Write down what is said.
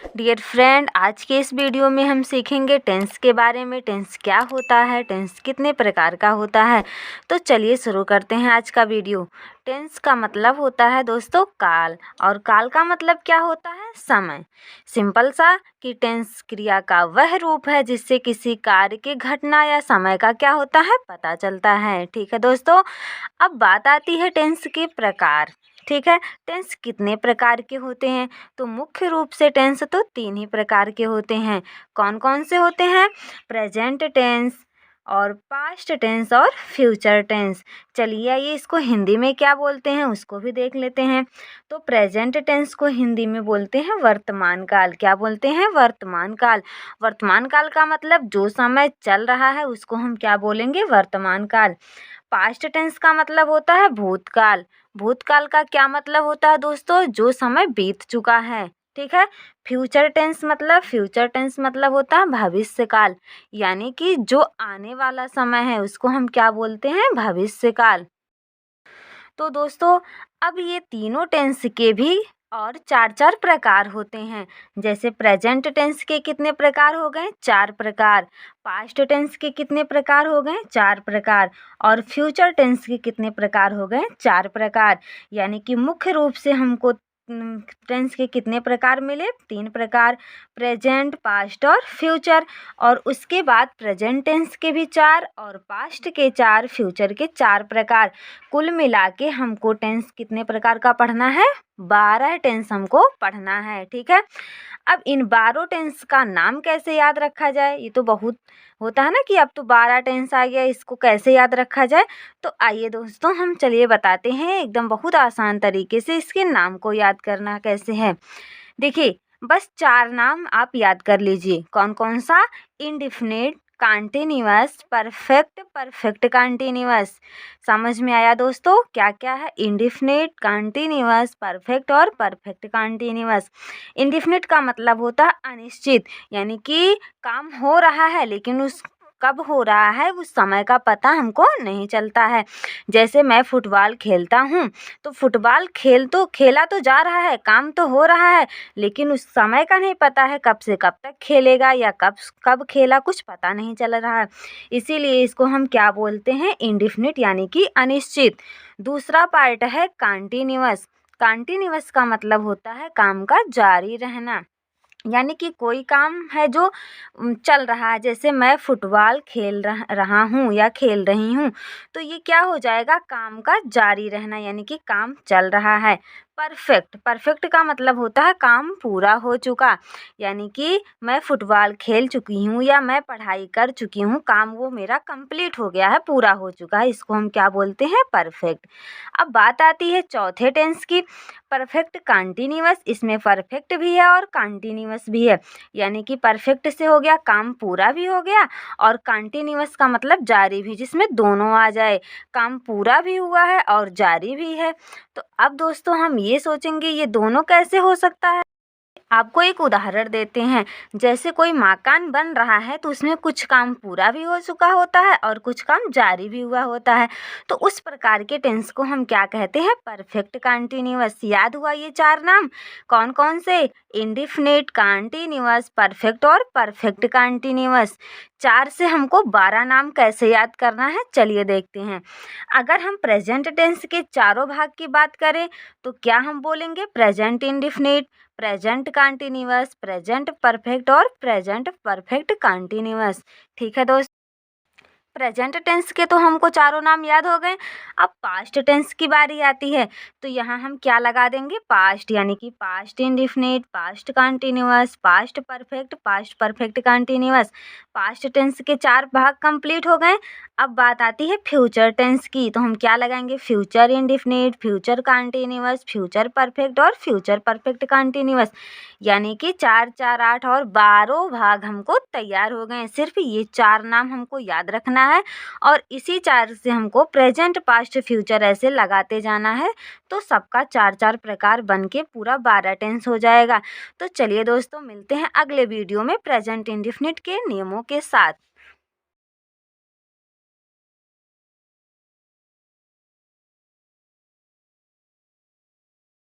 Dear friend, आज के इस वीडियो में हम सीखेंगे टेंस के बारे में। टेंस क्या होता है, टेंस कितने प्रकार का होता है। तो चलिए शुरू करते हैं आज का वीडियो। टेंस का मतलब होता है दोस्तों काल, और काल का मतलब क्या होता है? समय। सिंपल सा कि टेंस क्रिया का वह रूप है जिससे किसी कार्य के घटना या समय का क्या होता है, पता चलता है। ठीक है दोस्तों, अब बात आती है टेंस के प्रकार। ठीक है, टेंस कितने प्रकार के होते हैं? तो मुख्य रूप से टेंस तो 3 ही प्रकार के होते हैं। कौन कौन से होते हैं? प्रेजेंट टेंस और पास्ट टेंस और फ्यूचर टेंस। चलिए आइए इसको हिंदी में क्या बोलते हैं उसको भी देख लेते हैं। तो प्रेजेंट टेंस को हिंदी में बोलते हैं वर्तमान काल। क्या बोलते हैं? वर्तमान काल। वर्तमान काल का मतलब जो समय चल रहा है उसको हम क्या बोलेंगे? वर्तमान काल। पास्ट टेंस का मतलब होता है भूतकाल। भूतकाल का क्या मतलब होता है दोस्तों? जो समय बीत चुका है। ठीक है। फ्यूचर टेंस मतलब होता है भविष्य काल, यानी कि जो आने वाला समय है उसको हम क्या बोलते हैं? भविष्य काल। तो दोस्तों, अब ये तीनों टेंस के भी और 4 प्रकार होते हैं। जैसे प्रेजेंट टेंस के कितने प्रकार हो गए? 4 प्रकार। पास्ट टेंस के कितने प्रकार हो गए? 4 प्रकार। और फ्यूचर टेंस के कितने प्रकार हो गए? 4 प्रकार। यानी कि मुख्य रूप से हमको टेंस के कितने प्रकार मिले? 3 प्रकार। प्रेजेंट, पास्ट और फ्यूचर। और उसके बाद प्रेजेंट टेंस के भी 4 और पास्ट के 4, फ्यूचर के 4 प्रकार। कुल मिला के हमको टेंस कितने प्रकार का पढ़ना है? 12 टेंस हमको पढ़ना है। ठीक है। अब इन 12 टेंस का नाम कैसे याद रखा जाए? ये तो बहुत होता है ना कि अब तो 12 टेंस आ गया, इसको कैसे याद रखा जाए? तो आइए दोस्तों हम चलिए बताते हैं एकदम बहुत आसान तरीके से इसके नाम को याद करना कैसे है। देखिए, बस 4 नाम आप याद कर लीजिए। कौन कौन सा? Indefinite, continuous, perfect, perfect continuous. समझ में आया दोस्तों क्या क्या है? इंडिफिनिट, कॉन्टिन्यूअस, परफेक्ट और परफेक्ट कॉन्टिन्यूअस। इंडिफिनिट का मतलब होता है अनिश्चित, यानी कि काम हो रहा है लेकिन उस कब हो रहा है उस समय का पता हमको नहीं चलता है। जैसे मैं फुटबॉल खेलता हूँ, तो फुटबॉल खेला तो जा रहा है, काम तो हो रहा है, लेकिन उस समय का नहीं पता है कब से कब तक खेलेगा या कब खेला, कुछ पता नहीं चल रहा है। इसीलिए इसको हम क्या बोलते हैं? इंडिफिनिट, यानी कि अनिश्चित। दूसरा पार्ट है कॉन्टिन्यूअस। कॉन्टिन्यूअस का मतलब होता है काम का जारी रहना, यानी कि कोई काम है जो चल रहा है। जैसे मैं फुटबॉल खेल रहा हूँ या खेल रही हूँ, तो ये क्या हो जाएगा? काम का जारी रहना, यानी कि काम चल रहा है। परफेक्ट, परफेक्ट का मतलब होता है काम पूरा हो चुका, यानी कि मैं फुटबॉल खेल चुकी हूँ या मैं पढ़ाई कर चुकी हूँ, काम वो मेरा कंप्लीट हो गया है, पूरा हो चुका है, इसको हम क्या बोलते हैं? परफेक्ट। अब बात आती है चौथे टेंस की, परफेक्ट कॉन्टिन्यूअस। इसमें परफेक्ट भी है और कॉन्टिन्यूअस भी है, यानी कि परफेक्ट से हो गया काम पूरा भी हो गया, और कॉन्टिन्यूअस का मतलब जारी भी, जिसमें दोनों आ जाए, काम पूरा भी हुआ है और जारी भी है। तो अब दोस्तों हम ये सोचेंगे ये दोनों कैसे हो सकता है। आपको एक उदाहरण देते हैं। जैसे कोई मकान बन रहा है तो उसमें कुछ काम पूरा भी हो चुका होता है और कुछ काम जारी भी हुआ होता है, तो उस प्रकार के टेंस को हम क्या कहते हैं? Perfect continuous. याद हुआ ये 4 नाम कौन कौन से? इंडिफिनिट, कॉन्टिन्यूअस, परफेक्ट और परफेक्ट कॉन्टिन्यूअस। 4 से हमको 12 नाम कैसे याद करना है, चलिए देखते हैं। अगर हम प्रेजेंट टेंस के चारों भाग की बात करें तो क्या हम बोलेंगे? Present indefinite, present continuous, present perfect और प्रेजेंट परफेक्ट कॉन्टिन्यूअस। ठीक है दोस्तों, प्रेजेंट टेंस के तो हमको चारों नाम याद हो गए। अब पास्ट टेंस की बारी आती है, तो यहाँ हम क्या लगा देंगे? पास्ट, यानी कि past indefinite, past continuous, past perfect continuous. Past tense के 4 भाग कंप्लीट हो गए। अब बात आती है फ्यूचर टेंस की, तो हम क्या लगाएंगे? Future indefinite, future continuous, future perfect और फ्यूचर परफेक्ट कॉन्टिन्यूअस। यानी कि 4 4 8 और 12 भाग हमको तैयार हो गए। सिर्फ ये 4 नाम हमको याद रखना है और इसी 4 से हमको प्रेजेंट, पास्ट, फ्यूचर ऐसे लगाते जाना है, तो सबका 4 4 प्रकार बन के पूरा 12 टेंस हो जाएगा। तो चलिए दोस्तों मिलते हैं अगले वीडियो में प्रेजेंट इंडिफिनिट के नियमों के साथ।